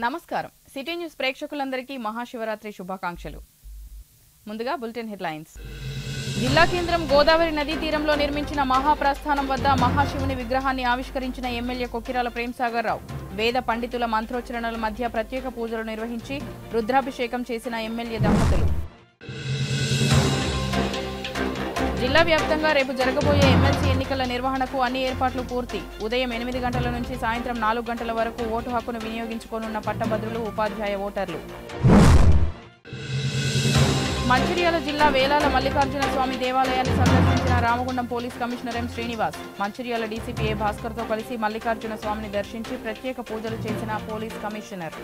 నమస్కారం city news ప్రేక్షకులందరికీ మహాశివరాత్రి శుభాకాంక్షలు. ముందుగా బులెటిన్ హెడ్లైన్స్. జిల్లా కేంద్రం గోదావరి నదీ తీరంలో నిర్మించిన మహాప్రస్థానం వద్ద మహాశివుని విగ్రహాన్ని ఆవిష్కరించిన ఎమ్మెల్యే కొక్కిరాల ప్రేమ్సాగర్ రావు. వేద పండితుల మంత్రోచ్చరణల మధ్య ప్రత్యేక పూజలు నిర్వహించి రుద్రాభిషేకం చేసిన ఎమ్మెల్యే దంపతులు. జిల్లా వ్యాప్తంగా రేపు జరగబోయే ఎమ్మెల్సీ ఎన్నికల నిర్వహణకు అన్ని ఏర్పాట్లు పూర్తి. ఉదయం 8 గంటల నుంచి సాయంత్రం 4 గంటల వరకు ఓటు హక్కును వినియోగించుకోనున్న పట్టభద్రులు, ఉపాధ్యాయ ఓటర్లు. మంచిర్యాల జిల్లా వేలాల మల్లికార్జున స్వామి దేవాలయాన్ని సందర్శించిన Ramagundam police commissioner M Srinivas. Mancherial DCP A భాస్కర్తో కలిసి మల్లికార్జున స్వామిని దర్శించి ప్రత్యేక పూజలు చేసిన పోలీస్ కమిషనర్.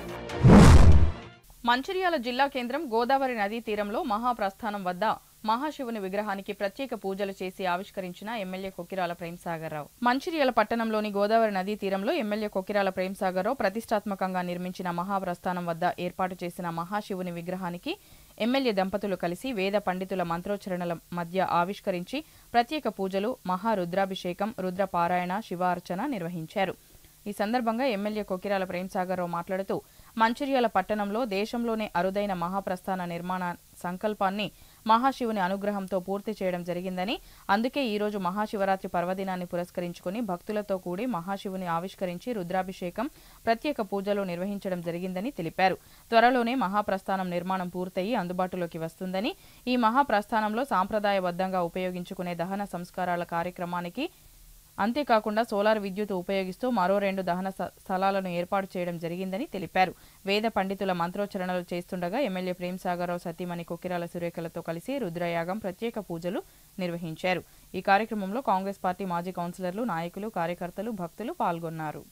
మంచిర్యాల జిల్లా కేంద్రం గోదావరి నదీ తీరంలో మహాప్రస్థానం వద్ద మహాశివుని విగ్రహానికి ప్రత్యేక పూజలు చేసి ఆవిష్కరించిన ఎమ్మెల్యే కొక్కిరాల ప్రేమ్సాగర్ రావు. మంచిర్యాల పట్టణంలోని గోదావరి నదీ తీరంలో ఎమ్మెల్యే కొక్కిరాల ప్రేమ్సాగర్ రావు ప్రతిష్టాత్మకంగా నిర్మించిన మహాప్రస్థానం వద్ద ఏర్పాటు చేసిన మహాశివుని విగ్రహానికి ఎమ్మెల్యే దంపతులు కలిసి వేద పండితుల మంత్రోచ్చరణల మధ్య ఆవిష్కరించి ప్రత్యేక పూజలు, మహారుద్రాభిషేకం, రుద్రపారాయణ, శివార్చన నిర్వహించారు. ఈ సందర్భంగా ఎమ్మెల్యే కొక్కిరాల ప్రేమ్సాగర్ రావు మాట్లాడుతూ మంచిర్యాల పట్టణంలో దేశంలోనే అరుదైన మహాప్రస్థాన నిర్మాణ సంకల్పాన్ని మహాశివుని అనుగ్రహంతో పూర్తి చేయడం జరిగిందని, అందుకే ఈరోజు మహాశివరాత్రి పర్వదినాన్ని పురస్కరించుకుని భక్తులతో కూడి మహాశివుని ఆవిష్కరించి రుద్రాభిషేకం, ప్రత్యేక పూజలు నిర్వహించడం జరిగిందని తెలిపారు. త్వరలోనే మహాప్రస్థానం నిర్మాణం పూర్తయి అందుబాటులోకి వస్తుందని, ఈ మహాప్రస్థానంలో సాంప్రదాయబద్ధంగా ఉపయోగించుకునే దహన సంస్కారాల కార్యక్రమానికి అంతేకాకుండా సోలార్ విద్యుత్ ఉపయోగిస్తూ మరో 2 దహన స్థలాలను ఏర్పాటు చేయడం జరిగిందని తెలిపారు. వేద పండితుల మంత్రోచ్చరణలు చేస్తుండగా ఎమ్మెల్యే ప్రేమ్సాగర్ రావు సతీమణి కొక్కిరాల సురేఖలతో కలిసి రుద్రయాగం, ప్రత్యేక పూజలు నిర్వహించారు. ఈ కార్యక్రమంలో కాంగ్రెస్ పార్టీ మాజీ కౌన్సిలర్లు, నాయకులు, కార్యకర్తలు, భక్తులు పాల్గొన్నారు.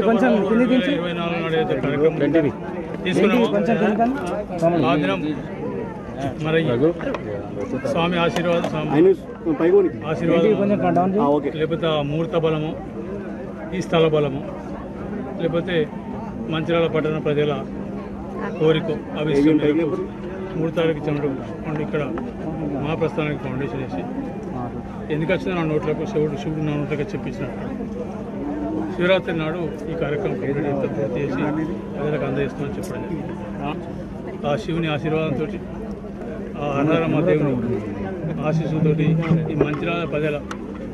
కొంచెం స్వామి ఆశీర్వాదం లేకపోతే ముహూర్త బలము, ఈ స్థల బలము, లేకపోతే మంచిర్యాల పట్టణ ప్రజల కోరిక అవి 3 తారీఖు చంద్రుడు ఇక్కడ మహాప్రస్థానానికి ఫౌండేషన్ వేసి ఎందుకు వచ్చిందో నా నోట్లకు శివుడు నా నోట్లకి చెప్పించినట్టు శివరాత్రి నాడు ఈ కార్యక్రమం కంప్లీట్ అయితే పూర్తి చేసి ప్రజలకు అందజేస్తామని చెప్పడం జరిగింది. ఆ శివుని ఆశీర్వాదంతో ఆ అన్నారమ్మ దేవుని ఆశీస్సులతో ఈ మంచిర్యాల ప్రజల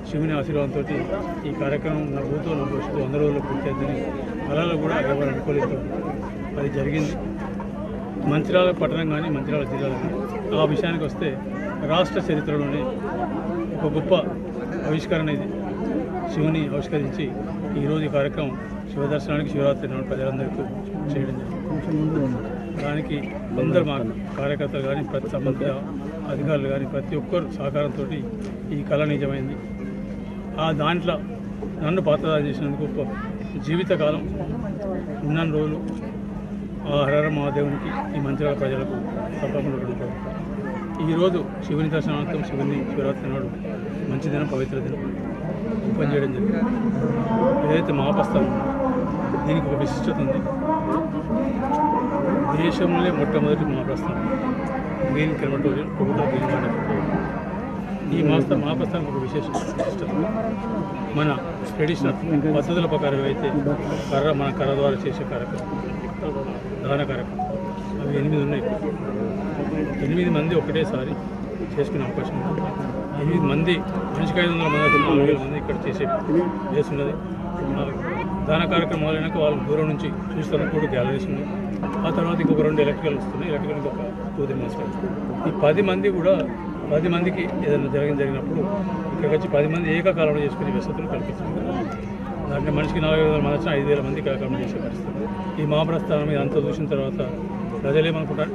శివుని ఆశీర్వాదంతో ఈ కార్యక్రమం నా భూతో నా భవిష్యత్తు 100 రోజుల్లో పూర్తి అవుతుంది. కళలో కూడా ఎవరు అనుకోలేదు, అది జరిగింది. మంచిర్యాల పట్టణం కానీ మంచిర్యాల జిల్లాలో కానీ ఆ విషయానికి వస్తే రాష్ట్ర చరిత్రలోనే ఒక గొప్ప ఆవిష్కరణ ఇది. శివుని ఆవిష్కరించి ఈరోజు ఈ కార్యక్రమం శివదర్శనానికి శివరాత్రి నాడు ప్రజలందరికీ చేయడం జరిగింది. దానికి అందరు మా కార్యకర్తలు కానీ ప్రతి సంబంధిత అధికారులు కానీ ప్రతి ఒక్కరు సహకారంతో ఈ కళ నిజమైంది. ఆ దాంట్లో నన్ను పాత్రదారి చేసినందుకు గొప్ప జీవితకాలం ఉన్న రోజులు ఆ హరహర మహాదేవునికి ఈ మంచిర్యాల ప్రజలకు తప్పకుండా రుణపడతారు. ఈరోజు శివుని దర్శనార్థం శివుని శివరాత్రి నాడు మంచి దినం, పవిత్ర దినం ఓపెన్ చేయడం జరిగింది. ఏదైతే మహాప్రస్థానం దీనికి ఒక విశిష్టత ఉంది. దేశంలోనే మొట్టమొదటి మహాప్రస్థానం గ్రీన్ క్రెమటోరియం ప్రభుత్వ గ్రీన్ వాటర్. ఈ మహాప్రస్థానం ఒక విశిష్టత. మన ట్రెడిషనల్ పద్ధతుల ప్రకారం అయితే మన కర్ర ద్వారా చేసే కార్యక్రమం, దాన కార్యక్రమం అవి 8 ఉన్నాయి. 8 మంది ఒకటేసారి చేసుకునే అవకాశం ఉంది. 8 మంది, మనిషికి 500 మంది, 4,000 మంది ఇక్కడ చేసే ప్లేస్ ఉన్నది. దాన కార్యక్రమం మొదలైనాక వాళ్ళు దూరం నుంచి చూస్తారు. కూడా గ్యాలరీస్ ఉన్నాయి. ఆ తర్వాత ఇంకొక 2 ఎలక్ట్రికల్ వస్తున్నాయి. ఎలక్ట్రికల్ ఇంకొక 2-3 మంత్స్. ఈ 10 మంది కూడా 10 మందికి ఏదైనా జరిగినప్పుడు ఇక్కడికి వచ్చి 10 మంది ఏకకాలంలో చేసుకునే వసతులు కల్పిస్తున్నారు. దాంట్లో మనిషికి 4,000 మంది వచ్చినా 5,000 మందికి ఏకకాలంలో చేసే పరిస్థితి. ఈ మహాప్రస్థానం ఇదంతా చూసిన తర్వాత ప్రజలు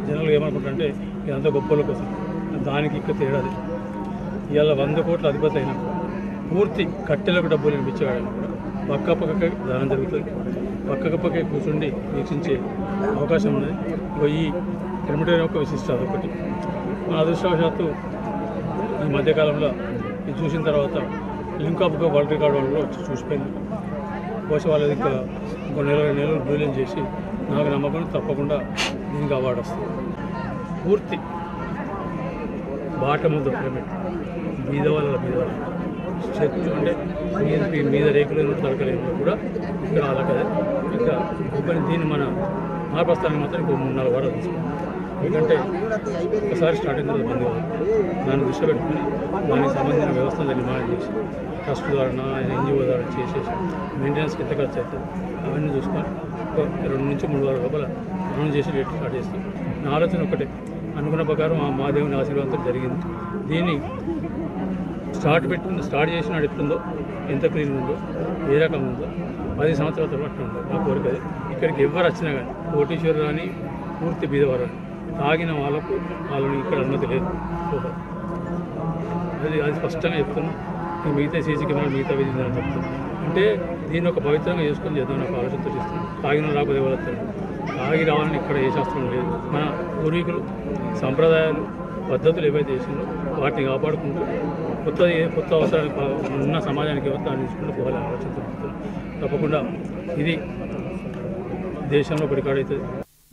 జనాలు ఏమనుకుంటారంటే ఇదంతా గొప్పల కోసం. దానికి ఇక్కడ తేడాది. ఇవాళ 100 కోట్ల అధిపతి అయినా పూర్తి కట్టెలకు డబ్బులు వినిపించేవాడని కూడా పక్కపక్కకే దానం జరుగుతుంది. పక్కపక్కకే కూర్చుండి వీక్షించే అవకాశం ఉన్నది. ఈ క్రెమటోరియం యొక్క విశిష్టత అదొకటి. మన అదృష్టవశాత్తు ఈ మధ్యకాలంలో ఇది చూసిన తర్వాత లింక్ అప్ వరల్డ్ రికార్డు వాళ్ళు కూడా వచ్చి చూసిపోయింది. బహుశా వాళ్ళది ఇంకా ఇంకో 2 నెలలు బ్రిలియన్ చేసి నాకు నమ్మకం తప్పకుండా దీనికి అవార్డు వస్తుంది. పూర్తి బాటమ్ ఆఫ్ ద పిరమిడ్, బీదవాళ్ళ చెట్టు అంటే మీద రేకులు తడకలేము కూడా ఇక్కడ అలా కదా. ఇంకా ఒకరి దీన్ని మన మహాప్రస్థానం మాత్రం ఇంకో 3-4 వారాలు తీసుకుంటాం. ఎందుకంటే ఒకసారి స్టార్ట్ అయిన తర్వాత బంద్ కాదు. దాన్ని దృష్టి పెట్టుకుని దానికి సంబంధించిన వ్యవస్థను నిర్మాణం చేసి ట్రస్ట్ ద్వారా ఎన్జిఓ ద్వారా చేసేసి మెయింటెనెన్స్కి ఎంత ఖర్చు అవుతుంది అవన్నీ చూసుకొని 2 నుంచి 3 వారాల లోపల మనం చేసి రేట్ స్టార్ట్ చేస్తాం. నా ఆలోచన ఒకటే, అనుకున్న ప్రకారం మా దేవుని ఆశీర్వాదంతో జరిగింది. దీన్ని స్టార్ట్ చేసిన ఎట్లుందో, ఎంత క్లీన్ ఉందో, ఏ రకం ఉందో 10 సంవత్సరాల తర్వాత ఉందో నా కోరిక. ఇక్కడికి ఎవరు వచ్చినా కానీ కోటీశ్వరు కానీ పూర్తి బీదవారు తాగిన వాళ్ళని ఇక్కడ అనుమతి లేదు. అది స్పష్టంగా చెప్తున్నాం. మిగతా సీసీ కెమెరా మిగతా విధించాలని చెప్తున్నాం. అంటే దీన్ని ఒక పవిత్రంగా చేసుకొని చేద్దాం నాకు ఆలోచనతో చేస్తున్నాం. తాగిన రాకపోతే ఎవరు వస్తారు? తాగి రావాలని ఇక్కడ ఏ శాస్త్రం లేదు. మన పూర్వీకులు సంప్రదాయాలు పద్ధతులు ఏవైతే చేసిందో వాటిని కాపాడుకుంటూ కొత్త అవసరాలు ఉన్న సమాజానికి ఎవరు దాన్ని తీసుకుంటూ పోవాలని ఆలోచనతో చెప్తున్నాం. తప్పకుండా ఇది దేశంలో ఒక రికార్డు అవుతుంది.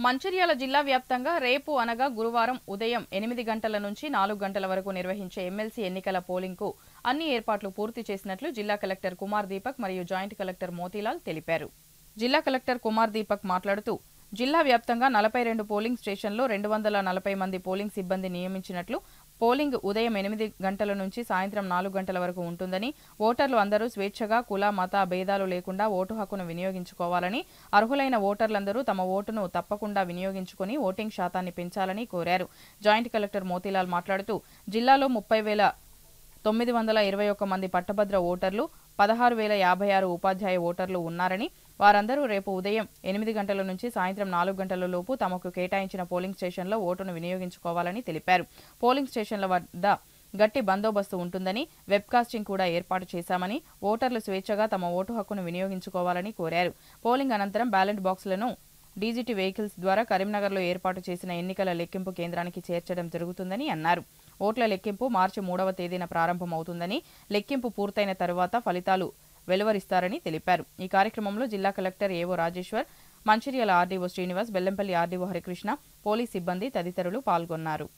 మంచిర్యాల జిల్లా వ్యాప్తంగా రేపు అనగా గురువారం ఉదయం 8 గంటల నుంచి 4 గంటల వరకు నిర్వహించే ఎమ్మెల్సీ ఎన్నికల పోలింగ్ కు అన్ని ఏర్పాట్లు పూర్తి చేసినట్లు జిల్లా కలెక్టర్ కుమార్ దీపక్ మరియు జాయింట్ కలెక్టర్ మోతీలాల్ తెలిపారు. జిల్లా కలెక్టర్ కుమార్ దీపక్ మాట్లాడుతూ జిల్లా వ్యాప్తంగా 42 పోలింగ్ స్టేషన్లో 240 మంది పోలింగ్ సిబ్బంది నియమించినట్లు, పోలింగ్ ఉదయం 8 గంటల నుంచి సాయంత్రం 4 గంటల వరకు ఉంటుందని, ఓటర్లు అందరూ స్వేచ్ఛగా కుల మత భేదాలు లేకుండా ఓటు హక్కును వినియోగించుకోవాలని, అర్హులైన ఓటర్లందరూ తమ ఓటును తప్పకుండా వినియోగించుకుని ఓటింగ్ శాతాన్ని పెంచాలని కోరారు. జాయింట్ కలెక్టర్ మోతీలాల్ మాట్లాడుతూ జిల్లాలో 30,921 మంది పట్టభద్ర ఓటర్లు, 16,056 ఉపాధ్యాయ ఓటర్లు ఉన్నారని, వారందరూ రేపు ఉదయం 8 గంటల నుంచి సాయంత్రం 4 గంటల లోపు తమకు కేటాయించిన పోలింగ్ స్టేషన్లో ఓటును వినియోగించుకోవాలని తెలిపారు. పోలింగ్ స్టేషన్ల వద్ద గట్టి బందోబస్తు ఉంటుందని, వెబ్కాస్టింగ్ కూడా ఏర్పాటు చేశామని, ఓటర్లు స్వేచ్ఛగా తమ ఓటు హక్కును వినియోగించుకోవాలని కోరారు. పోలింగ్ అనంతరం బ్యాలెట్ బాక్సులను డీజీటీ వెహికల్స్ ద్వారా కరీంనగర్లో ఏర్పాటు చేసిన ఎన్నికల లెక్కింపు కేంద్రానికి చేర్చడం జరుగుతుందని అన్నారు. ఓట్ల లెక్కింపు మార్చి 3వ తేదీన ప్రారంభమవుతుందని, లెక్కింపు పూర్తయిన తరువాత ఫలితాలు వెలువరిస్తారని తెలిపారు. ఈ కార్యక్రమంలో జిల్లా collector AO Rajeshwar, Mancherial RDO Srinivas, Bellampalli RDO Harikrishna, police సిబ్బంది తదితరులు పాల్గొన్నారు.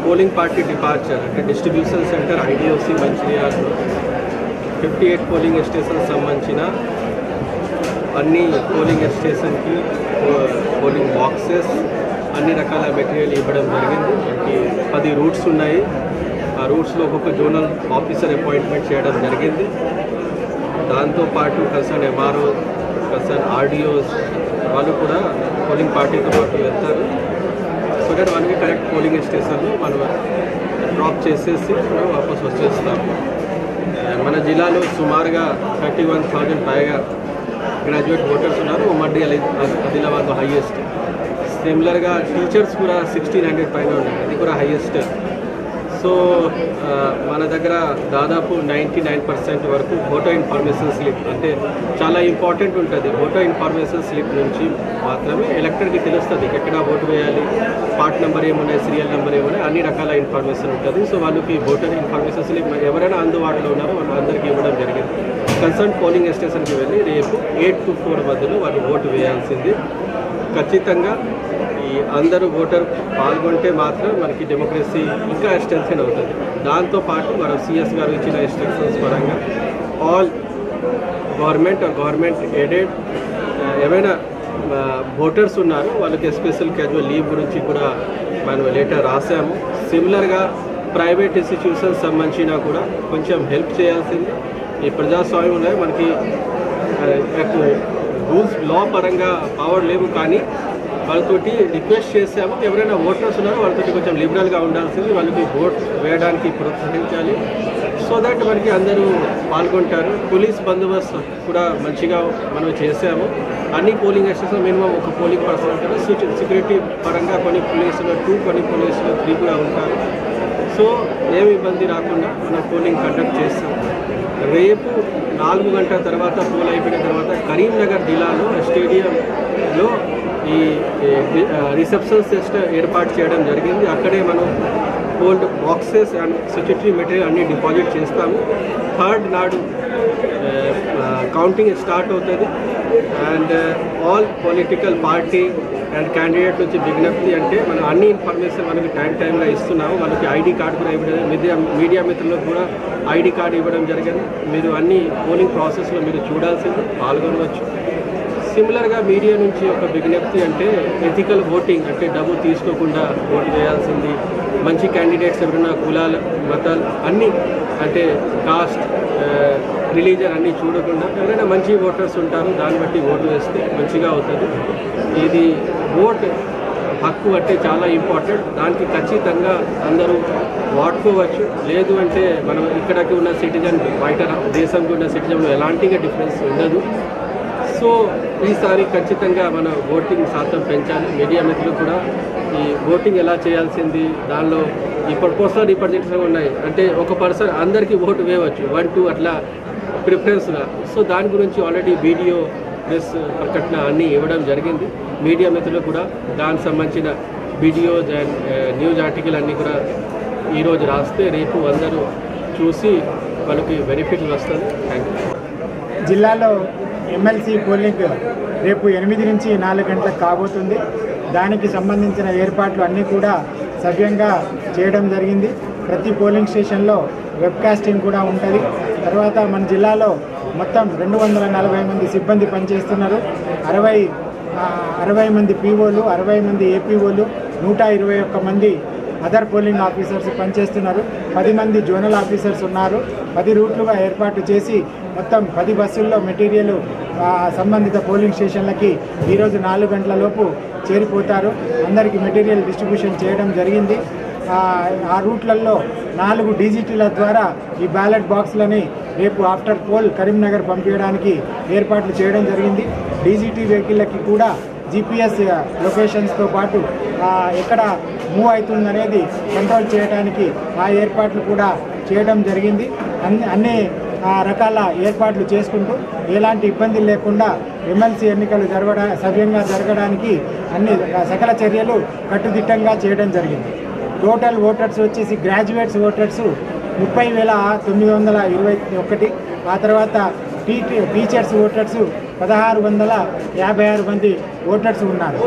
పోలింగ్ పార్టీ డిపార్చర్ అంటే డిస్ట్రిబ్యూషన్ సెంటర్ ఐడిఓసి మంచిర్యాలలో 58 పోలింగ్ స్టేషన్ సంబంధించిన అన్ని పోలింగ్ స్టేషన్కి పోలింగ్ బాక్సెస్ అన్ని రకాల మెటీరియల్ ఇవ్వడం జరిగింది. మనకి 10 రూట్స్ ఉన్నాయి. ఆ రూట్స్లో ఒక్కొక్క జోనల్ ఆఫీసర్ అపాయింట్మెంట్ చేయడం జరిగింది. దాంతోపాటు కన్సర్న్ ఎంఆర్ఓ, కన్సర్న్ ఆర్డీఓస్ వాళ్ళు కూడా పోలింగ్ పార్టీతో పాటు వెళ్తారు. సో దట్ మనకి కరెక్ట్ పోలింగ్ స్టేషన్లో మనం డ్రాప్ చేసేసి మనం వాపస్ వచ్చేస్తాము. మన జిల్లాలో సుమారుగా 31,000 పైగా గ్రాడ్యుయేట్ ఓటర్స్ ఉన్నారు. ఉమ్మడి ఆదిలాబాద్లో హైయెస్ట్. సిమిలర్గా టీచర్స్ కూడా 1,600 పైన ఉన్నాయి, అది కూడా హైయెస్ట్. సో మన దగ్గర దాదాపు 99% వరకు ఓటర్ ఇన్ఫర్మేషన్ స్లిప్ అంటే చాలా ఇంపార్టెంట్ ఉంటుంది. ఓటర్ ఇన్ఫర్మేషన్ స్లిప్ నుంచి మాత్రమే ఎలక్టర్కి తెలుస్తుంది ఎక్కడ ఓటు వేయాలి, పార్ట్ నెంబర్ ఏమున్నాయి, సీరియల్ నెంబర్ ఏమున్నాయి, అన్ని రకాల ఇన్ఫర్మేషన్ ఉంటుంది. సో వాళ్ళకి ఓటర్ ఇన్ఫర్మేషన్ స్లిప్ ఎవరైనా అందుబాటులో ఉన్నారో వాళ్ళందరికీ ఇవ్వడం జరిగింది. కన్సర్న్ పోలింగ్ స్టేషన్కి వెళ్ళి రేపు 8 to 4 మధ్యలో వాళ్ళు ఓటు వేయాల్సింది. ఖచ్చితంగా ఈ అందరూ ఓటర్ పాల్గొంటే మాత్రం మనకి డెమోక్రసీ ఇంకా స్ట్రెంథెన్ అవుతుంది. దాంతోపాటు మనం సిఎస్ గారు ఇచ్చిన ఇన్స్ట్రక్షన్స్ పరంగా ఆల్ గవర్నమెంట్ ఎయిడెడ్ ఏమైనా ఓటర్స్ ఉన్నారు వాళ్ళకి స్పెషల్ క్యాజువల్ లీవ్ గురించి కూడా మనం లెటర్ రాసాము. సిమిలర్గా ప్రైవేట్ ఇన్స్టిట్యూషన్స్ సంబంధించిన కూడా కొంచెం హెల్ప్ చేయాల్సింది. ఈ ప్రజాస్వామ్యం ఉన్నాయి, మనకి రూల్స్ లా పరంగా పవర్ లేవు, కానీ వాళ్ళతోటి రిక్వెస్ట్ చేసాము ఎవరైనా ఓటర్స్ ఉన్నారో వాళ్ళతోటి కొంచెం లిబరల్గా ఉండాల్సింది, వాళ్ళకి ఓట్ వేయడానికి ప్రోత్సహించాలి. సో దట్ మనకి అందరూ పాల్గొంటారు. పోలీస్ బందోబస్తు కూడా మంచిగా మనం చేసాము. అన్ని పోలింగ్ స్టేషన్ మినిమం ఒక పోలింగ్ పర్సన్ ఉంటారు. సెక్యూరిటీ పరంగా కొన్ని పోలీసులు 2, కొన్ని పోలీసులు 3 కూడా ఉంటారు. సో ఏమి ఇబ్బంది రాకుండా మనం పోలింగ్ కండక్ట్ చేస్తాం. రేపు 4 గంటల తర్వాత పోల్ అయిపోయిన తర్వాత కరీంనగర్ జిల్లాలో స్టేడియంలో ఈ రిసెప్షన్ సిస్టమ్ ఏర్పాటు చేయడం జరిగింది. అక్కడే మనం poll boxes and security material అన్నీ డిపాజిట్ చేస్తాము. 3rd నాడు కౌంటింగ్ స్టార్ట్ అవుతుంది. And all political party and candidate నుంచి విజ్ఞప్తి అంటే మనం అన్ని ఇన్ఫర్మేషన్ మనకి టైంగా ఇస్తున్నాము. మనకి ఐడి కార్డు కూడా ఇవ్వడం, మీడియా మిత్రులకు కూడా ఐడి కార్డు ఇవ్వడం జరిగింది. మీరు అన్ని పోలింగ్ ప్రాసెస్లో మీరు చూడాల్సింది, పాల్గొనవచ్చు. సిమిలర్గా మీడియా నుంచి ఒక విజ్ఞప్తి అంటే ఎథికల్ ఓటింగ్ అంటే డబ్బు తీసుకోకుండా ఓటు వేయాల్సింది. మంచి క్యాండిడేట్స్ ఎవరైనా కులాలు, మతాలు అన్నీ అంటే కాస్ట్, రిలీజన్ అన్నీ చూడకుండా ఎవరైనా మంచి ఓటర్స్ ఉంటారు, దాన్ని బట్టి ఓటు వేస్తే మంచిగా అవుతుంది. ఇది ఓట్ హక్కు అంటే చాలా ఇంపార్టెంట్. దానికి ఖచ్చితంగా అందరూ వాడుకోవచ్చు. లేదు అంటే మనం ఇక్కడికి ఉన్న సిటిజన్ బయట దేశంకి ఉన్న సిటిజన్లో ఎలాంటి డిఫరెన్స్ ఉండదు. సో ఈసారి ఖచ్చితంగా మన ఓటింగ్ శాతం పెంచాలి. మీడియా మిత్రులు కూడా ఈ ఓటింగ్ ఎలా చేయాల్సింది, దానిలో ఈ ప్రపోజల్ రిప్రజెంటేషన్ ఉన్నాయి అంటే ఒక పర్సన్ అందరికీ ఓటు వేయవచ్చు 1, 2 అట్లా ప్రిఫరెన్స్గా. సో దాని గురించి ఆల్రెడీ వీడియో ప్రెస్ ప్రకటన అన్నీ ఇవ్వడం జరిగింది. మీడియా మిత్రులు కూడా దానికి సంబంధించిన వీడియోస్ అండ్ న్యూస్ ఆర్టికల్ అన్నీ కూడా ఈరోజు రాస్తే రేపు అందరూ చూసి వాళ్ళకి బెనిఫిట్ వస్తుంది. Thank you. జిల్లాలో ఎమ్మెల్సీ పోలింగ్ రేపు 8 నుంచి 4 గంటలకు కాబోతుంది. దానికి సంబంధించిన ఏర్పాట్లు అన్నీ కూడా సవ్యంగా చేయడం జరిగింది. ప్రతి పోలింగ్ స్టేషన్లో వెబ్కాస్టింగ్ కూడా ఉంటుంది. తర్వాత మన జిల్లాలో మొత్తం 240 మంది సిబ్బంది పనిచేస్తున్నారు. 60 మంది పీఓలు, 60 మంది ఏపీఓలు, 121 మంది అదర్ పోలింగ్ ఆఫీసర్స్ పనిచేస్తున్నారు. 10 మంది జోనల్ ఆఫీసర్స్ ఉన్నారు. 10 రూట్లుగా ఏర్పాటు చేసి మొత్తం 10 బస్సుల్లో మెటీరియల్ సంబంధిత పోలింగ్ స్టేషన్లకి ఈరోజు 4 గంటల లోపు చేరిపోతారు. అందరికీ మెటీరియల్ డిస్ట్రిబ్యూషన్ చేయడం జరిగింది. ఆ రూట్లలో 4 డీజీటీల ద్వారా ఈ బ్యాలెట్ బాక్స్లని రేపు ఆఫ్టర్ పోల్ కరీంనగర్ పంపించడానికి ఏర్పాట్లు చేయడం జరిగింది. డీజీటీ వెహికల్లకి కూడా జీపీఎస్ లొకేషన్స్తో పాటు ఎక్కడ మూవ్ అవుతుందనేది కంట్రోల్ చేయడానికి ఆ ఏర్పాట్లు కూడా చేయడం జరిగింది. అన్ని రకాల ఏర్పాట్లు చేసుకుంటూ ఎలాంటి ఇబ్బంది లేకుండా ఎమ్మెల్సీ ఎన్నికలు సవ్యంగా జరగడానికి అన్ని సకల చర్యలు కట్టుదిట్టంగా చేయడం జరిగింది. టోటల్ ఓటర్స్ వచ్చేసి గ్రాడ్యుయేట్స్ ఓటర్స్ 30,921. ఆ తర్వాత టీచర్స్ ఓటర్స్ 1,656 మంది ఓటర్స్ ఉన్నారు.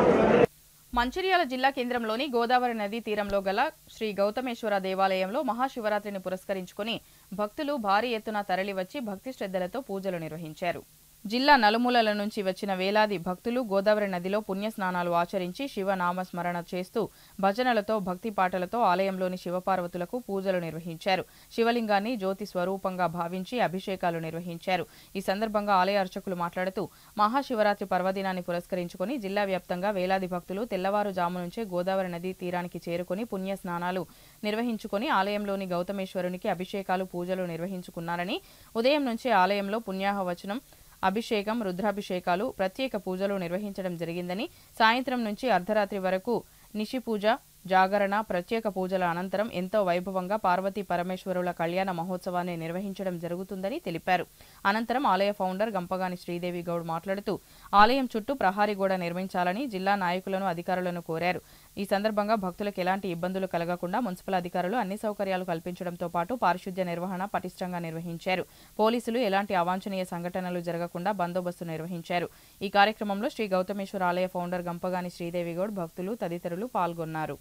మంచిర్యాల జిల్లా కేంద్రంలోని గోదావరి నదీ తీరంలో గల శ్రీ గౌతమేశ్వర దేవాలయంలో మహాశివరాత్రిని పురస్కరించుకుని భక్తులు భారీ ఎత్తున తరలివచ్చి భక్తి శ్రద్ధలతో పూజలు నిర్వహించారు. జిల్లా నలుమూలల నుంచి వచ్చిన వేలాది భక్తులు గోదావరి నదిలో పుణ్యస్నానాలు ఆచరించి శివనామస్మరణ చేస్తూ భజనలతో భక్తి పాటలతో ఆలయంలోని శివపార్వతులకు పూజలు నిర్వహించారు. శివలింగాన్ని జ్యోతి స్వరూపంగా భావించి అభిషేకాలు నిర్వహించారు. ఈ సందర్భంగా ఆలయ అర్చకులు మాట్లాడుతూ మహాశివరాత్రి పర్వదినాన్ని పురస్కరించుకుని జిల్లా వ్యాప్తంగా వేలాది భక్తులు తెల్లవారుజాము నుంచే గోదావరి నదీ తీరానికి చేరుకుని పుణ్యస్నానాలు నిర్వహించుకుని ఆలయంలోని గౌతమేశ్వరునికి అభిషేకాలు పూజలు నిర్వహించుకున్నారని, ఉదయం నుంచే ఆలయంలో పుణ్యాహవచనం, అభిషేకం, రుద్రాభిషేకాలు, ప్రత్యేక పూజలు నిర్వహించడం జరిగిందని, సాయంత్రం నుంచి అర్ధరాత్రి వరకు నిశి పూజ, జాగరణ, ప్రత్యేక పూజల అనంతరం ఎంతో వైభవంగా పార్వతీ పరమేశ్వరుల కళ్యాణ మహోత్సవాన్ని నిర్వహించడం జరుగుతుందని తెలిపారు. అనంతరం ఆలయ ఫౌండర్ గంపగాని శ్రీదేవి గౌడ్ మాట్లాడుతూ ఆలయం చుట్టూ ప్రహారీ గోడ నిర్మించాలని జిల్లా నాయకులను, అధికారులను కోరారు. ఈ సందర్భంగా భక్తులకు ఎలాంటి ఇబ్బందులు కలగకుండా మున్సిపల్ అధికారులు అన్ని సౌకర్యాలు కల్పించడంతో పాటు పారిశుద్ధ్య నిర్వహణ పటిష్టంగా నిర్వహించారు. పోలీసులు ఎలాంటి అవాంఛనీయ సంఘటనలు జరగకుండా బందోబస్తు నిర్వహించారు. ఈ కార్యక్రమంలో శ్రీ గౌతమేశ్వర ఆలయ ఫౌండర్ గంపగాని శ్రీదేవి గౌడ్, భక్తులు తదితరులు పాల్గొన్నారు.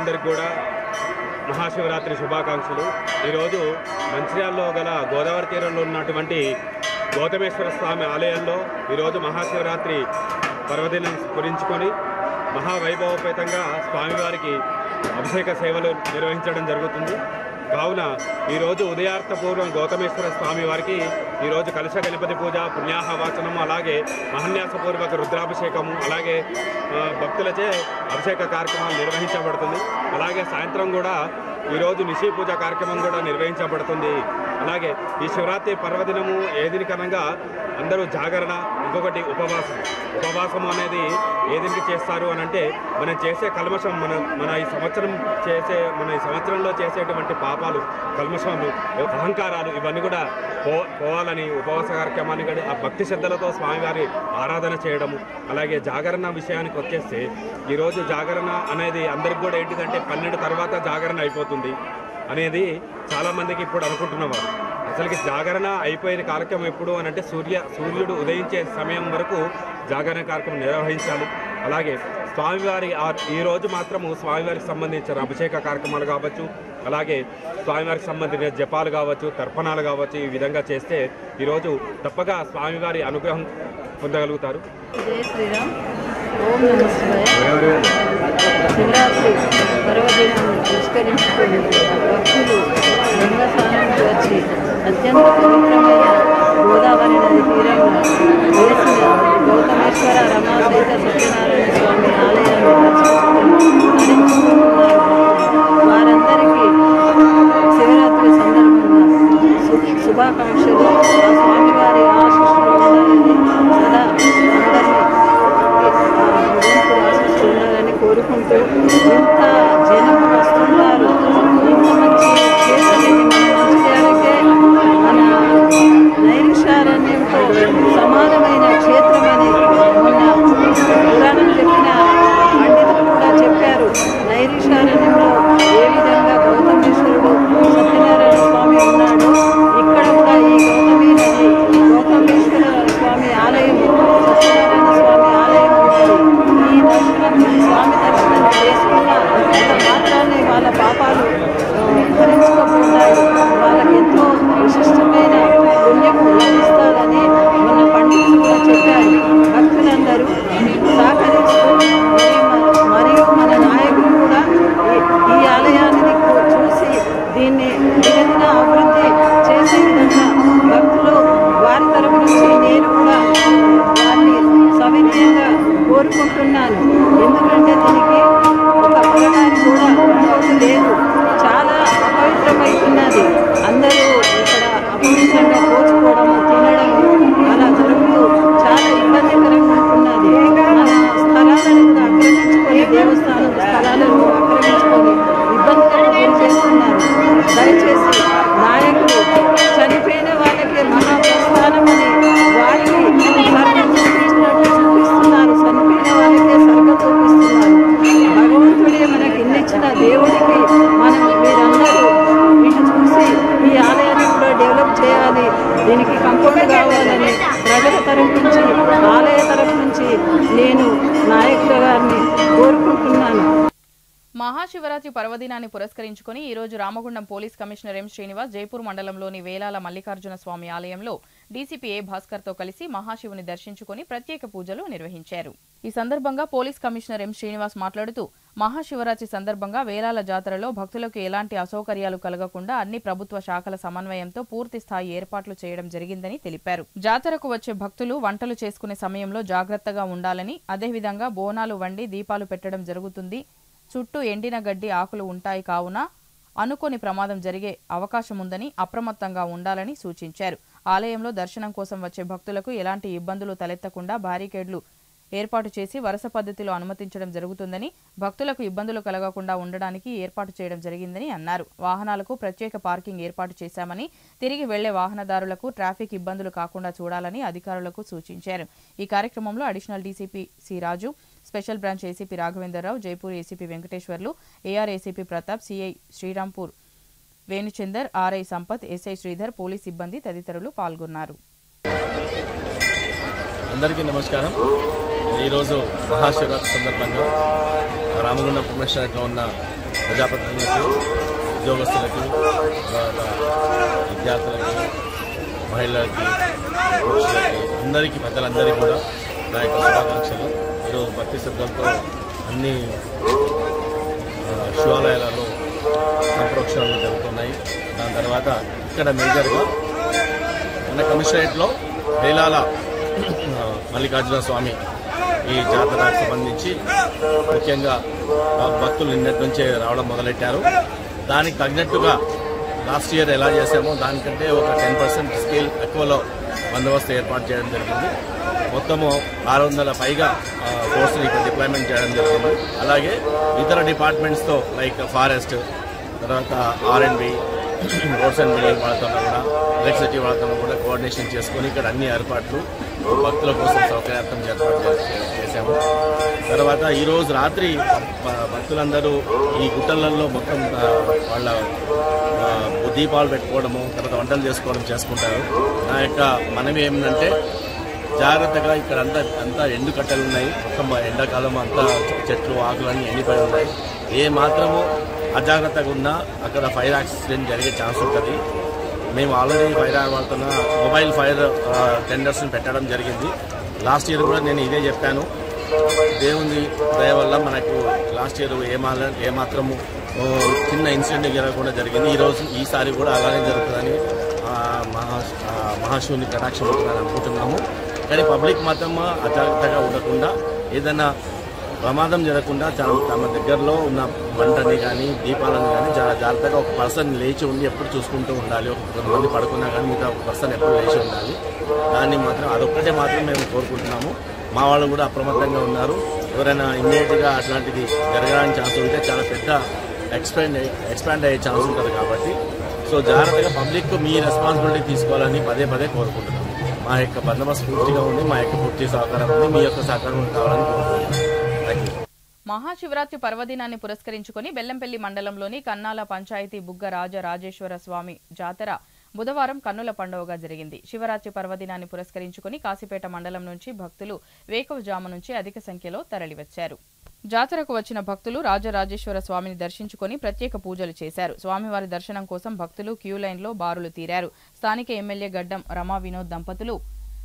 భక్తులందరికీ కూడా మహాశివరాత్రి శుభాకాంక్షలు. ఈరోజు మంచిర్యాలలో గల గోదావరి తీరంలో ఉన్నటువంటి గౌతమేశ్వర స్వామి ఆలయంలో ఈరోజు మహాశివరాత్రి పర్వదినం స్ఫురించుకొని మహావైభవపేతంగా స్వామివారికి అభిషేక సేవలు నిర్వహించడం జరుగుతుంది. కావున ఈరోజు ఉదయార్థపూర్వం గౌతమేశ్వర స్వామి వారికి ఈరోజు కలశ గణపతి పూజ, పుణ్యాహవాచనము, అలాగే మహాన్యాసపూర్వక రుద్రాభిషేకము, అలాగే భక్తులచే అభిషేక కార్యక్రమాలు నిర్వహించబడుతుంది. అలాగే సాయంత్రం కూడా ఈరోజు నిశీ పూజ కార్యక్రమం కూడా నిర్వహించబడుతుంది. అలాగే ఈ శివరాత్రి పర్వదినము ఏ దీనికనగా అందరూ జాగరణ, ఇంకొకటి ఉపవాసము అనేది ఏ దీనికి చేస్తారు అని అంటే మనం చేసే కల్మషం మన ఈ సంవత్సరంలో చేసేటువంటి పాపాలు, కల్మషాలు, అహంకారాలు ఇవన్నీ కూడా పోవాలని ఉపవాస కార్యక్రమాన్ని కూడా ఆ భక్తి శ్రద్ధలతో స్వామివారి ఆరాధన చేయడము. అలాగే జాగరణ విషయానికి వచ్చేస్తే ఈరోజు జాగరణ అనేది అందరికి కూడా ఏంటిదంటే 12 తర్వాత జాగరణ అయిపోతుంది అనేది చాలామందికి ఇప్పుడు అనుకుంటున్నవారు. అసలుకి జాగరణ అయిపోయిన కార్యక్రమం ఎప్పుడు అని అంటే సూర్యుడు ఉదయించే సమయం వరకు జాగరణ కార్యక్రమం నిర్వహించాలి. అలాగే స్వామివారి ఈరోజు మాత్రము స్వామివారికి సంబంధించిన అభిషేక కార్యక్రమాలు కావచ్చు, అలాగే స్వామివారికి సంబంధించిన జపాలు కావచ్చు, తర్పణాలు కావచ్చు, ఈ విధంగా చేస్తే ఈరోజు తప్పక స్వామివారి అనుగ్రహం పొందగలుగుతారు. జై శ్రీరామ్. ఓం నమః శివాయ. శివరాత్రి పర్వదినాన్ని పురస్కరించుకొని భక్తులు గంగా స్నానానికి వచ్చి అత్యంత పవిత్రమైన గోదావరి నది తీరంలో వేసిన గౌతమేశ్వర రమాసహిత సత్యనారాయణ స్వామి ఆలయాన్ని దర్శించుకుంటున్నారు. వారందరికీ శివరాత్రి సందర్భంగా శుభాకాంక్షలు. ఆ స్వామివారి ఆశీస్సులు ఉండాలని, సదా అందరినీ ఆశీస్సులు ఉండాలని కోరుకుంటూ, ఇంత జనం వస్తున్నారు, ఇంత మంచి క్షేత్రం మంచిర్యాలకే మన నైమిషారణ్యంతో సమానమైన క్షేత్రం అని మొన్న పురాణం చెప్పిన పండితులు కూడా చెప్పారు. నైమిషారణ్యంలో ఏ విధంగా గౌతమేశ్వరుడు సత్యనారాయణ స్వామి ఉన్నాడు, ఇక్కడ కూడా ఈ గౌతమేశ్వర స్వామి ఆలయం, సత్యనారాయణ స్వామి ఆలయం ఉన్నది. ఈ స్వామి దర్శనం చేసుకున్న మాత్రాన్ని వాళ్ళ పాపాలు భరించుకోబోతారు. వాళ్ళకి ఎంతో విశిష్టమైన పుణ్యము లభిస్తారని మొన్న పండితులు కూడా చెప్పారు. భక్తులందరూ సహకరిస్తూ మరియు మన నాయకులు కూడా ఈ ఆలయాన్ని చూసి దీన్ని దినదిన అభివృద్ధి చేసే విధంగా భక్తులు వారి తరపు నుంచి నేను కూడా వారిని సవినయంగా కోరుకుంటున్నాను. ఎందుకంటే దీనికి ఒక పురాణాన్ని కూడా ఇంకోటి లేదు. చాలా అపవిత్రమవుతున్నది. అందరూ ఇక్కడ అపవిత్రంగా పోచుకోవడము, తినడము అలా జరుగుతూ చాలా ఇబ్బందికరంగా ఉంటున్నది. మన స్థలాలను కూడా ఆక్రమించుకొని, దేవస్థానం స్థలాలను ఆక్రమించుకొని ఇబ్బందులకు గురి చేస్తున్నారు. దయచేసి నాయకులు చనిపోయిన వాళ్ళకి మహాప్రస్థానం అని వారికి స్వర్గం చూపించినట్టు చూపిస్తున్నారు. చనిపోయిన వాళ్ళకే స్వర్గం చూపిస్తున్నారు. భగవంతుడే మనకి ఇన్నిచ్చిన దేవుడికి మనం మీరందరూ వీటిని చూసి ఈ ఆలయాన్ని కూడా డెవలప్ చేయాలి, దీనికి కంపౌండ్ కావాలని ప్రజల తరఫు నుంచి, ఆలయ తరఫు నుంచి నేను నాయకుల గారిని కోరుకుంటున్నాను. మహాశివరాత్రి పర్వదినాన్ని పురస్కరించుకుని ఈరోజు Ramagundam police commissioner M Srinivas Jaipur మండలంలోని వేలాల మల్లికార్జున స్వామి ఆలయంలో డీసీపీ ఏ భాస్కర్ తో కలిసి మహాశివుని దర్శించుకుని ప్రత్యేక పూజలు నిర్వహించారు. ఈ సందర్భంగా పోలీస్ కమిషనర్ ఎం శ్రీనివాస్ మాట్లాడుతూ, మహాశివరాత్రి సందర్భంగా వేలాల జాతరలో భక్తులకు ఎలాంటి అసౌకర్యాలు కలగకుండా అన్ని ప్రభుత్వ శాఖల సమన్వయంతో పూర్తి స్థాయి ఏర్పాట్లు చేయడం జరిగిందని తెలిపారు. జాతరకు వచ్చే భక్తులు వంటలు చేసుకునే సమయంలో జాగ్రత్తగా ఉండాలని, అదేవిధంగా బోనాలు వండి దీపాలు పెట్టడం జరుగుతుంది. చుట్టూ ఎండిన గడ్డి ఆకులు ఉంటాయి కావున అనుకోని ప్రమాదం జరిగే అవకాశముందని అప్రమత్తంగా ఉండాలని సూచించారు. ఆలయంలో దర్శనం కోసం వచ్చే భక్తులకు ఎలాంటి ఇబ్బందులు తలెత్తకుండా బారికేడ్లు ఏర్పాటు చేసి వరుస పద్ధతిలో అనుమతించడం జరుగుతుందని, భక్తులకు ఇబ్బందులు కలగకుండా ఉండడానికి ఏర్పాటు చేయడం జరిగిందని అన్నారు. వాహనాలకు ప్రత్యేక పార్కింగ్ ఏర్పాటు చేశామని, తిరిగి వెళ్లే వాహనదారులకు ట్రాఫిక్ ఇబ్బందులు కాకుండా చూడాలని అధికారులకు సూచించారు. ఈ కార్యక్రమంలో additional DCP C Raju, special branch ACP Raghavendra Rao, Jaipur ACP Venkateswarlu, AR ACP Pratap, CI Srirampur Venuchander, RI Sampath, SI Sridhar, police సిబ్బంది తదితరులు పాల్గొన్నారు. అందరికీ నమస్కారం. ఈరోజు మహాశివరాత్రి సందర్భంగా రామగుండం కమిషనరేట్లో ఉన్న ప్రజాప్రతినిధులకు, ఉద్యోగస్తులకు, విద్యార్థులకు, మహిళలకి, పురుషులకి, అందరికీ పెద్దలందరికీ కూడా నా యొక్క శుభాకాంక్షలు. ఈరోజు భక్తి శ్రద్ధలతో అన్ని శివాలయాలలో సంప్రోక్షణలు జరుగుతున్నాయి. దాని తర్వాత ఇక్కడ మేజర్గా మన కమిషనరేట్లో వేలాల మల్లికార్జున స్వామి ఈ జాతరకు సంబంధించి ముఖ్యంగా భక్తులు నిన్నటి నుంచే రావడం మొదలెట్టారు. దానికి తగినట్టుగా లాస్ట్ ఇయర్ ఎలా చేశామో దానికంటే ఒక 10% స్కేల్ ఎక్కువలో బందోబస్తు ఏర్పాటు చేయడం జరిగింది. మొత్తము 600 పైగా ఫోర్స్ని ఇక్కడ డిప్లాయ్మెంట్ చేయడం జరిగింది. అలాగే ఇతర డిపార్ట్మెంట్స్తో లైక్ ఫారెస్ట్, తర్వాత R&B, రోడ్స్ అండ్ బిల్డింగ్ వాళ్ళతో కూడా, ఎలక్ట్రిసిటీ వాళ్ళతో కూడా కోఆర్డినేషన్ చేసుకొని ఇక్కడ అన్ని ఏర్పాట్లు భక్తుల కోసం సౌకర్యార్థం ఏర్పాటు చేశాము. తర్వాత ఈరోజు రాత్రి భక్తులందరూ ఈ గుట్టలలో మొత్తం వాళ్ళ దీపాలు పెట్టుకోవడము, తర్వాత వంటలు చేసుకోవడం చేసుకుంటారు. నా యొక్క మనవి ఏమిటంటే జాగ్రత్తగా ఇక్కడ అంతా ఎండు కట్టెలు ఉన్నాయి. మొత్తం ఎండాకాలం అంతా చెట్లు ఆకులన్నీ ఎండిపోయి ఉన్నాయి. ఏ మాత్రము అజాగ్రత్తగా ఉన్నా అక్కడ ఫైర్ యాక్సిడెంట్ జరిగే ఛాన్స్ ఉంటుంది. మేము ఆల్రెడీ ఫైర్ వాడుతున్న మొబైల్ ఫైర్ టెండర్స్ని పెట్టడం జరిగింది. లాస్ట్ ఇయర్ కూడా నేను ఇదే చెప్పాను. దేవుని దయ వల్ల మనకు లాస్ట్ ఇయర్ ఏమాత్రము చిన్న ఇన్సిడెంట్ జరగకుండా జరిగింది. ఈసారి కూడా అలానే జరుగుతుందని మహాశివుని కటాక్షం అవుతుందని అనుకుంటున్నాము. కానీ పబ్లిక్ మాత్రం అజాగ్రత్తగా ఉండకుండా, ఏదైనా ప్రమాదం జరగకుండా తమ దగ్గరలో ఉన్న మంటని కానీ దీపాలను కానీ చాలా జాగ్రత్తగా ఒక పర్సన్ లేచి ఉండి ఎప్పుడు చూసుకుంటూ ఉండాలి. కొంతమంది పడుకున్నా కానీ మిగతా ఒక పర్సన్ ఎప్పుడు లేచి ఉండాలి. దాన్ని మాత్రం అదొక్కటే మాత్రం మేము కోరుకుంటున్నాము. మా వాళ్ళు కూడా అప్రమత్తంగా ఉన్నారు. ఎవరైనా ఇమ్మీడియట్గా అట్లాంటిది జరగడానికి ఛాన్స్ ఉంటే చాలా పెద్ద ఎక్స్పాండ్ అయ్యే ఛాన్స్ ఉంటుంది. కాబట్టి సో జాగ్రత్తగా పబ్లిక్ మీ రెస్పాన్సిబిలిటీ తీసుకోవాలని పదే కోరుకుంటున్నాము. మా యొక్క బందోబస్తు పూర్తిగా ఉంది, మా యొక్క పూర్తి సహకారం ఉంది, మీ యొక్క సహకారం కావాలని కోరుకుంటున్నాము. మహాశివరాత్రి పర్వదినాన్ని పురస్కరించుకుని బెల్లంపల్లి మండలంలోని కన్నాల పంచాయతీ బుగ్గ రాజరాజేశ్వర స్వామి జాతర బుధవారం కన్నుల పండుగగా జరిగింది. శివరాత్రి పర్వదినాన్ని పురస్కరించుకుని కాశీపేట మండలం నుంచి భక్తులు వేకువజాము నుంచి అధిక సంఖ్యలో తరలివచ్చారు. జాతరకు వచ్చిన భక్తులు రాజరాజేశ్వర స్వామిని దర్శించుకుని ప్రత్యేక పూజలు చేశారు. స్వామివారి దర్శనం కోసం భక్తులు క్యూ లైన్లో బారులు తీరారు. స్థానిక ఎమ్మెల్యే గడ్డం రమా వినోద్ దంపతులు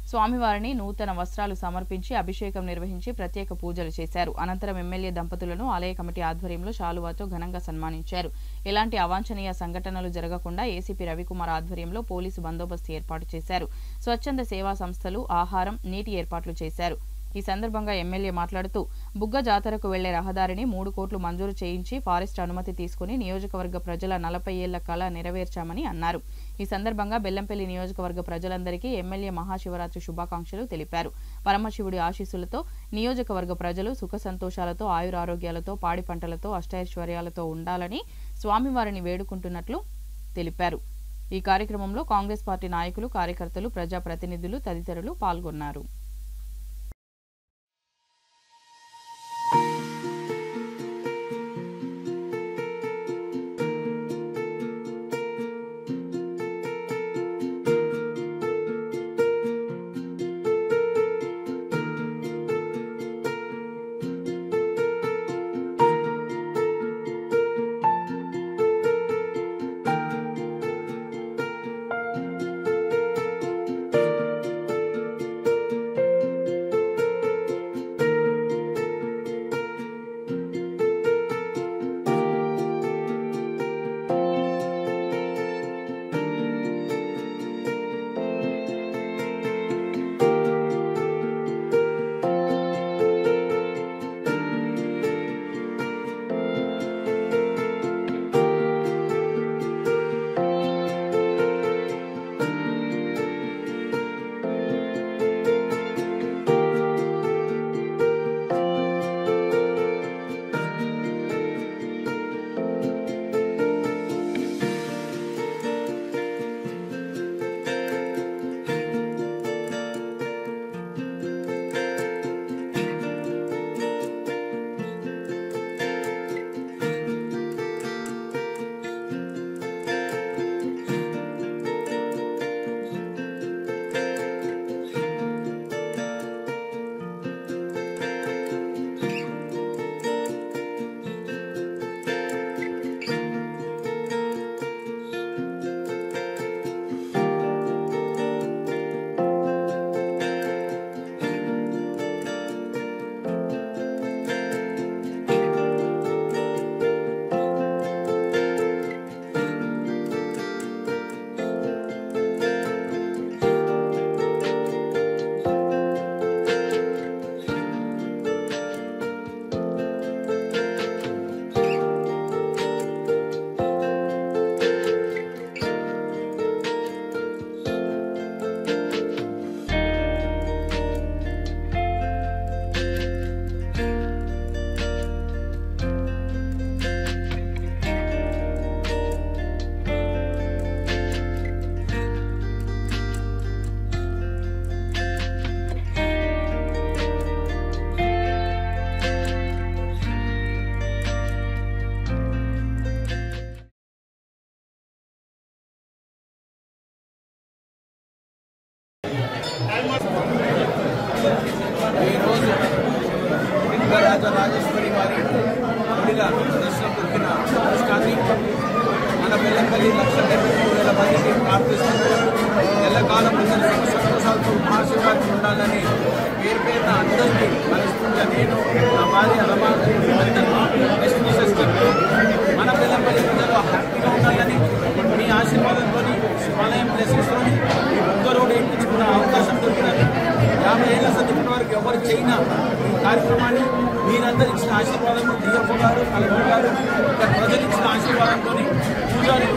స్వామివారిని నూతన వస్త్రాలు సమర్పించి అభిషేకం నిర్వహించి ప్రత్యేక పూజలు చేశారు. అనంతరం ఎమ్మెల్యే దంపతులను ఆలయ కమిటీ ఆధ్వర్యంలో శాలువాతో ఘనంగా సన్మానించారు. ఎలాంటి అవాంఛనీయ సంఘటనలు జరగకుండా ఏసీపీ రవికుమార్ ఆధ్వర్యంలో పోలీసు బందోబస్తు ఏర్పాటు చేశారు. స్వచ్ఛంద సేవా సంస్థలు ఆహారం, నీటి ఏర్పాట్లు చేశారు. ఈ సందర్భంగా ఎమ్మెల్యే మాట్లాడుతూ బుగ్గ జాతరకు వెళ్లే రహదారిని 3 కోట్లు మంజూరు చేయించి ఫారెస్ట్ అనుమతి తీసుకుని నియోజకవర్గ ప్రజల 40 ఏళ్ల కళ నెరవేర్చామని అన్నారు. ఈ సందర్భంగా బెల్లంపల్లి నియోజకవర్గ ప్రజలందరికీ ఎమ్మెల్యే మహాశివరాత్రి శుభాకాంక్షలు తెలిపారు. పరమశివుడి ఆశీస్సులతో నియోజకవర్గ ప్రజలు సుఖ సంతోషాలతో, ఆయురారోగ్యాలతో, పాడి పంటలతో, అష్టైశ్వర్యాలతో ఉండాలని స్వామివారిని వేడుకుంటున్నట్లు తెలిపారు. ఈ కార్యక్రమంలో కాంగ్రెస్ పార్టీ నాయకులు, కార్యకర్తలు, ప్రజాప్రతినిధులు తదితరులు పాల్గొన్నారు. ఈరోజు లింగరాజరాజేశ్వరి వారి గుడిల దర్శనం దొరికిన అదృష్టాన్ని మన బెల్లంపల్లి 1,73,000 మందికి ప్రార్థిస్తున్నారు. ఎల్లకాలం అందరూ సంతోషాలతో మహాశివరాత్రి ఉండాలని పేరు పేరున అందరికీ మనస్ఫూర్తిగా నేను నా భార్య రమా బెస్ట్ విషెస్ చెప్తూ మన బెల్లంపల్లి ప్రజలు హ్యాపీగా ఉండాలని మీ ఆశీర్వాదంతో శివాలయం బ్లెస్సింగ్స్తో ఈ ఒక్క రోడ్డు ఎక్కించుకున్న అవకాశం దొరికినది. 50 ఏళ్ల సందర్భం వరకు ఎవరు చేయన ఈ కార్యక్రమాన్ని మీరందరూ ఇచ్చిన ఆశీర్వాదంతో డిఎఫ్ఓ గారు కలెక్టర్ గారు ఇక్కడ ప్రజలు ఇచ్చిన ఆశీర్వాదంతో పూజారి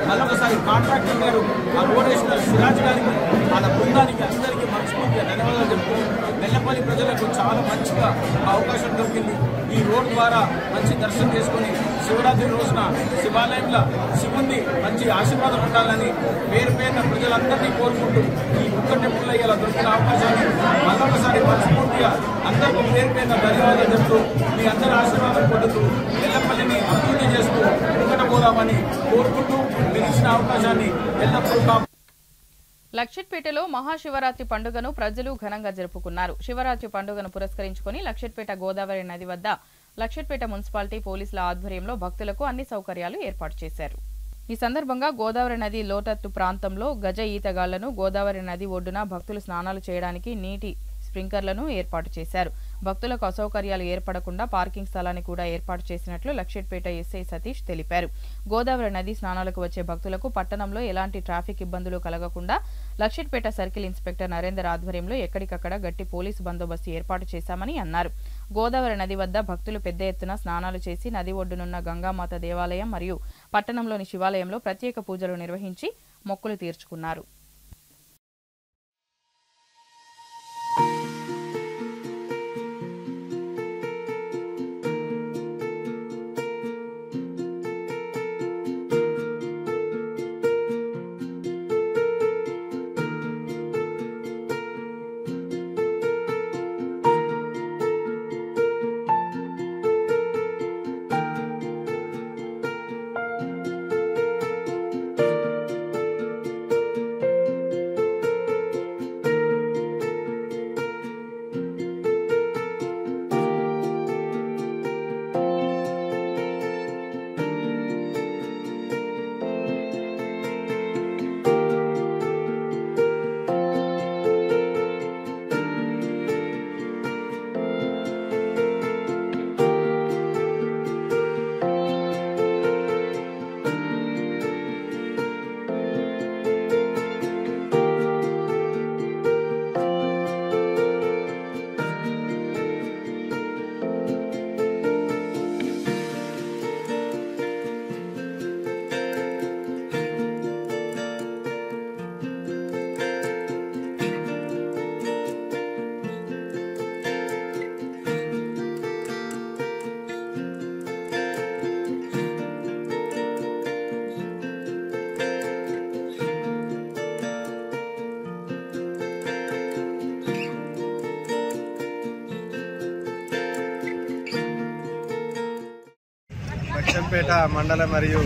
మరొకసారి కాంట్రాక్టర్ గారు ఆ రోడేశ్వర సిరాజ్ గారికి వాళ్ళ బృందానికి అందరికీ మనస్ఫూర్తిగా ధన్యవాదాలు చెప్తూ బెల్లంపల్లి ప్రజలకు చాలా మంచిగా అవకాశం దొరికింది. ఈ రోడ్ ద్వారా మంచి దర్శనం చేసుకుని శివరాత్రి రోజున శివాలయంలో శివుంది మంచి ఆశీర్వాదం ఉండాలని పేరు పేరున ప్రజలందరినీ కోరుకుంటూ ఈ ఒక్క టెంపుల్లో ఇలా దొరికిన అవకాశాన్ని మరొకసారి మనస్ఫూర్తిగా అందరికీ పేరు పేరున ధన్యవాదాలు చెప్తూ మీ అందరి ఆశీర్వాదం పొందుతూ బెల్లంపల్లిని అభివృద్ధి చేస్తూ ముంగట పోదామని కోరుకుంటూ మీరు ఇచ్చిన అవకాశాన్ని ఎల్లప్పుడూ లక్షెట్పేటలో మహాశివరాత్రి పండుగను ప్రజలు ఘనంగా జరుపుకున్నారు. శివరాత్రి పండుగను పురస్కరించుకుని లక్షెట్పేట గోదావరి నది వద్ద లక్షెట్పేట మున్సిపాలిటీ పోలీసుల ఆధ్వర్యంలో భక్తులకు అన్ని సౌకర్యాలు ఏర్పాటు చేశారు. ఈ సందర్భంగా గోదావరి నది లోతట్టు ప్రాంతంలో గజ ఈతగాళ్లను, గోదావరి నది ఒడ్డున భక్తులు స్నానాలు చేయడానికి నీటి స్ప్రింక్లర్లను ఏర్పాటు చేశారు. భక్తులకు అసౌకర్యాలు ఏర్పడకుండా పార్కింగ్ స్థలాన్ని కూడా ఏర్పాటు చేసినట్లు లక్షెట్పేట ఎస్ఐ సతీష్ తెలిపారు. గోదావరి నది స్నానాలకు వచ్చే భక్తులకు పట్టణంలో ఎలాంటి ట్రాఫిక్ ఇబ్బందులు కలగకుండా లక్షెట్పేట సర్కిల్ ఇన్స్పెక్టర్ నరేందర్ ఆధ్వర్యంలో ఎక్కడికక్కడ గట్టి పోలీసు బందోబస్తు ఏర్పాటు చేశామని అన్నారు. గోదావరి నది వద్ద భక్తులు పెద్ద ఎత్తున స్నానాలు చేసి నది ఒడ్డునున్న గంగామాత దేవాలయం మరియు పట్టణంలోని శివాలయంలో ప్రత్యేక పూజలు నిర్వహించి మొక్కులు తీర్చుకున్నారు. లక్షెట్పేట మండల మరియు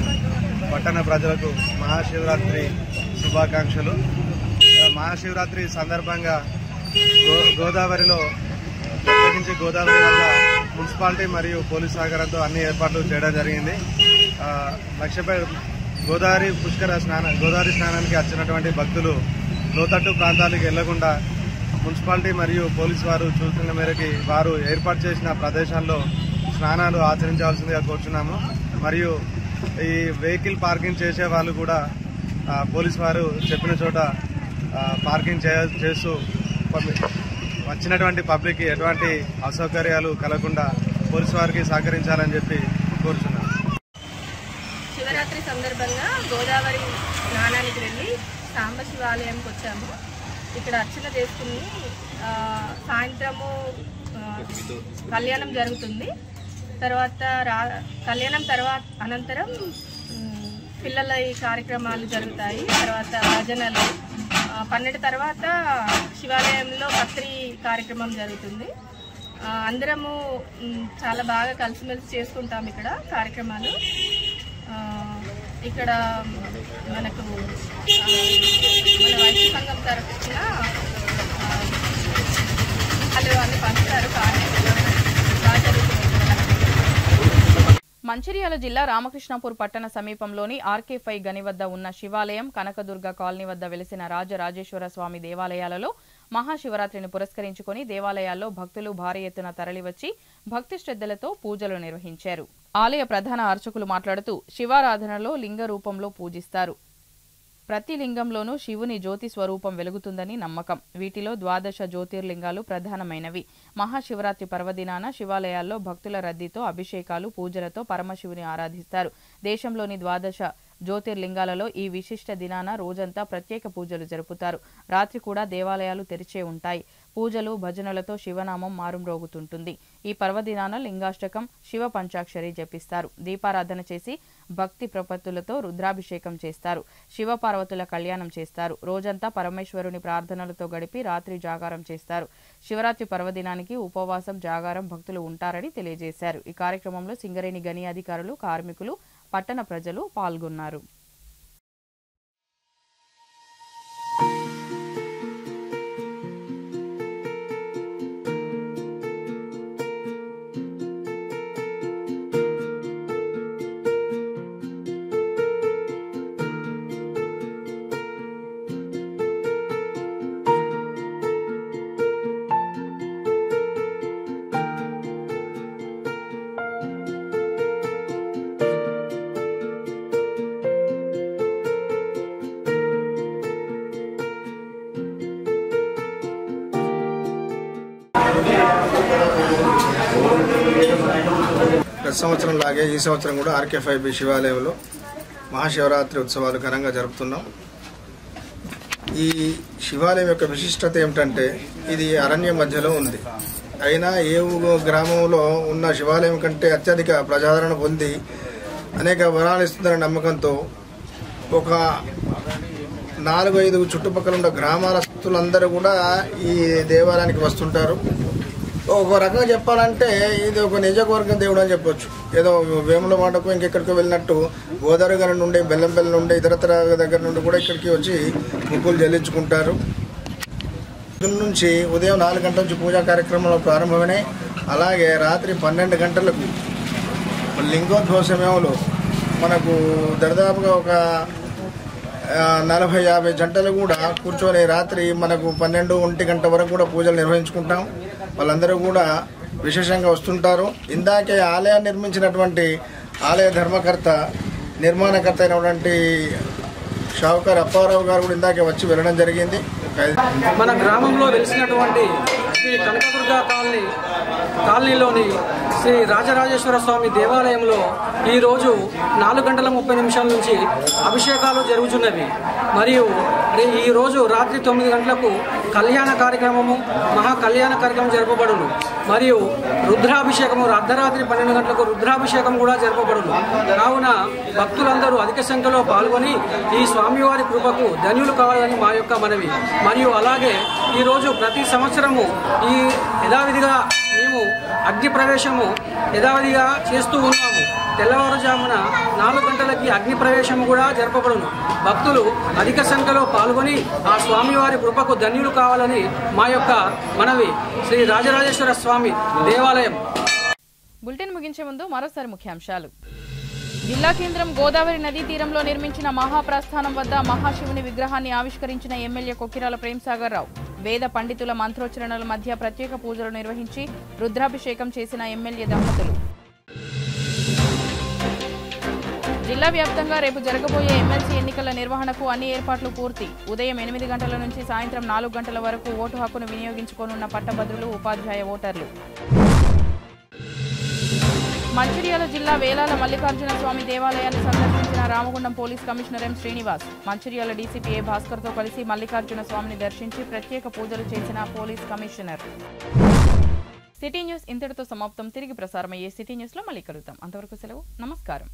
పట్టణ ప్రజలకు మహాశివరాత్రి శుభాకాంక్షలు. మహాశివరాత్రి సందర్భంగా గోదావరిలో ప్రత్యేకించి గోదావరి వద్ద మున్సిపాలిటీ మరియు పోలీస్ సహకారంతో అన్ని ఏర్పాట్లు చేయడం జరిగింది. లక్షెట్పేట గోదావరి స్నానానికి వచ్చినటువంటి భక్తులు లోతట్టు ప్రాంతాలకు వెళ్లకుండా మున్సిపాలిటీ మరియు పోలీసు వారు చూస్తున్న మేరకు వారు ఏర్పాటు చేసిన ప్రదేశాల్లో స్నానాలు ఆచరించాల్సిందిగా కోరుచున్నాము. మరియు ఈ వెహికల్ పార్కింగ్ చేసే వాళ్ళు కూడా పోలీసు వారు చెప్పిన చోట పార్కింగ్ చేస్తూ వచ్చినటువంటి పబ్లిక్కి ఎటువంటి అసౌకర్యాలు కలగకుండా పోలీసు వారికి సహకరించాలని చెప్పి కోరుచున్నాము. శివరాత్రి సందర్భంగా గోదావరి స్నానానికి వెళ్ళి సాంబశివాలయంకి వచ్చాము. ఇక్కడ అర్చన చేసుకుని సాయంత్రము కళ్యాణం జరుగుతుంది. తర్వాత కళ్యాణం అనంతరం పిల్లల ఈ కార్యక్రమాలు జరుగుతాయి. తర్వాత భజనలు 12 తర్వాత శివాలయంలో పత్రి కార్యక్రమం జరుగుతుంది. అందరము చాలా బాగా కలిసిమెలిసి చేసుకుంటాం ఇక్కడ కార్యక్రమాలు. ఇక్కడ మనకు మన వైద్య సంఘం తరఫున అన్ని పంచుతారు. బాగా జరుగుతుంది. మంచిర్యాల జిల్లా రామకృష్ణాపూర్ పట్టణ సమీపంలోని ఆర్కే5 గని వద్ద ఉన్న శివాలయం, కనకదుర్గ కాలనీ వద్ద వెలిసిన రాజరాజేశ్వర స్వామి దేవాలయాలలో మహాశివరాత్రిని పురస్కరించుకుని దేవాలయాల్లో భక్తులు భారీ ఎత్తున తరలివచ్చి భక్తి శ్రద్ధలతో పూజలు నిర్వహించారు. ఆలయ ప్రధాన అర్చకులు మాట్లాడుతూ శివారాధనలో లింగ రూపంలో పూజిస్తారు. ప్రతి లింగంలోనూ శివుని జ్యోతి స్వరూపం వెలుగుతుందని నమ్మకం. వీటిలో 12 జ్యోతిర్లింగాలు ప్రధానమైనవి. మహాశివరాత్రి పర్వదినాన శివాలయాల్లో భక్తుల రద్దీతో అభిషేకాలు, పూజలతో పరమశివుని ఆరాధిస్తారు. దేశంలోని 12 జ్యోతిర్లింగాలలో ఈ విశిష్ట దినాన రోజంతా ప్రత్యేక పూజలు జరుపుతారు. రాత్రి కూడా దేవాలయాలు తెరిచే ఉంటాయి. పూజలు, భజనలతో శివనామం మారుమ్రోగుతుంటుంది. ఈ పర్వదినాన లింగాష్టకం, శివ పంచాక్షరి జపిస్తారు. దీపారాధన చేసి భక్తి ప్రపత్తులతో రుద్రాభిషేకం చేస్తారు. శివపార్వతుల కళ్యాణం చేస్తారు. రోజంతా పరమేశ్వరుని ప్రార్థనలతో గడిపి రాత్రి జాగారం చేస్తారు. శివరాత్రి పర్వదినానికి ఉపవాసం, జాగారం భక్తులు ఉంటారని తెలియజేశారు. ఈ కార్యక్రమంలో సింగరేణి గని అధికారులు, కార్మికులు, పట్టణ ప్రజలు పాల్గొన్నారు. గత సంవత్సరం లాగే ఈ సంవత్సరం కూడా ఆర్కే5 శివాలయంలో మహాశివరాత్రి ఉత్సవాలు ఘనంగా జరుపుతున్నాం. ఈ శివాలయం యొక్క విశిష్టత ఏమిటంటే ఇది అరణ్యం మధ్యలో ఉంది. అయినా ఏ గ్రామంలో ఉన్న శివాలయం కంటే అత్యధిక ప్రజాదరణ పొంది అనేక వరాలు ఇస్తుందనే నమ్మకంతో ఒక 4-5 చుట్టుపక్కల ఉన్న గ్రామాలస్తులందరూ కూడా ఈ దేవాలయానికి వస్తుంటారు. ఒక రకంగా చెప్పాలంటే ఇది ఒక నియోజకవర్గం దేవుడు అని చెప్పొచ్చు. ఏదో వేములవాడకు ఇంకెక్కడికో వెళ్ళినట్టు గోదావరి గారి నుండి, బెల్లంపల్లి నుండి, ఇతరతర దగ్గర నుండి కూడా ఇక్కడికి వచ్చి ముగ్గులు చెల్లించుకుంటారు. నుంచి ఉదయం 4 గంటల నుంచి పూజా కార్యక్రమాలు ప్రారంభమైనాయి. అలాగే రాత్రి 12 గంటలకు లింగోద్భవ సమయంలో మనకు దరిదాపుగా ఒక 40-50 గంటలు కూడా కూర్చొని రాత్రి మనకు 12-1 గంట వరకు కూడా పూజలు నిర్వహించుకుంటాం. వాళ్ళందరూ కూడా విశేషంగా వస్తుంటారు. ఇందాకే ఆలయాన్ని నిర్మించినటువంటి ఆలయ ధర్మకర్త, నిర్మాణకర్త అయినటువంటి షావుకార్ అప్పారావు గారు కూడా ఇందాకే వచ్చి వెళ్ళడం జరిగింది. మన గ్రామంలో వెలిసినటువంటి శ్రీ కనకదుర్గ కాలనీలోని శ్రీ రాజరాజేశ్వర స్వామి దేవాలయంలో ఈరోజు 4:30 నుంచి అభిషేకాలు జరుగుతున్నవి. మరియు ఈరోజు రాత్రి 9 గంటలకు కళ్యాణ కార్యక్రమము, మహా కళ్యాణ కార్యక్రమం జరపబడును. మరియు రుద్రాభిషేకము అర్ధరాత్రి 12 గంటలకు రుద్రాభిషేకం కూడా జరపబడును. కావున భక్తులందరూ అధిక సంఖ్యలో పాల్గొని ఈ స్వామివారి కృపకు ధన్యులు కావాలని మా యొక్క మనవి. మరియు అలాగే ఈరోజు ప్రతి సంవత్సరము ఈ యథావిధిగా మేము అగ్ని ప్రవేశము యథావిధిగా చేస్తూ ఉన్నాము. తెల్లవారుజామున 4 గంటలకి అగ్ని ప్రవేశము కూడా జరపబడును. భక్తులు అధిక సంఖ్యలో పాల్గొని ఆ స్వామివారి కృపకు ధన్యులు కావాలని మా యొక్క మనవి. శ్రీ రాజరాజేశ్వర స్వామి దేవాలయం. బులెటిన్ ముగించే ముందు మరోసారి ముఖ్యాంశాలు. జిల్లా కేంద్రం గోదావరి నదీ తీరంలో నిర్మించిన మహాప్రస్థానం వద్ద మహాశివుని విగ్రహాన్ని ఆవిష్కరించిన ఎమ్మెల్యే కొక్కిరాల ప్రేమ్సాగర్ రావు. వేద పండితుల మంత్రోచ్చరణల మధ్య ప్రత్యేక పూజలు నిర్వహించి రుద్రాభిషేకం చేసిన ఎమ్మెల్యే దంపతులు. జిల్లా వ్యాప్తంగా రేపు జరగబోయే ఎమ్మెల్సీ ఎన్నికల నిర్వహణకు అన్ని ఏర్పాట్లు పూర్తి. ఉదయం 8 గంటల నుంచి సాయంత్రం 4 గంటల వరకు ఓటు హక్కును వినియోగించుకోనున్న పట్టభద్రులు, ఉపాధ్యాయ ఓటర్లు. మంచిర్యాల జిల్లా వేలాల మల్లికార్జున స్వామి దేవాలయాన్ని సందర్శించిన Ramagundam police commissioner M Srinivas. Mancherial DCP A భాస్కర్తో కలిసి మల్లికార్జున స్వామిని దర్శించి ప్రత్యేక పూజలు చేసిన పోలీస్ కమిషనర్. సిటీ న్యూస్ ఇంతటితో సమాప్తం. తిరిగి ప్రసారమయ్యే సిటీ న్యూస్ లో మళ్ళీ కలుద్దాం. అంతవరకు సెలవు. నమస్కారం.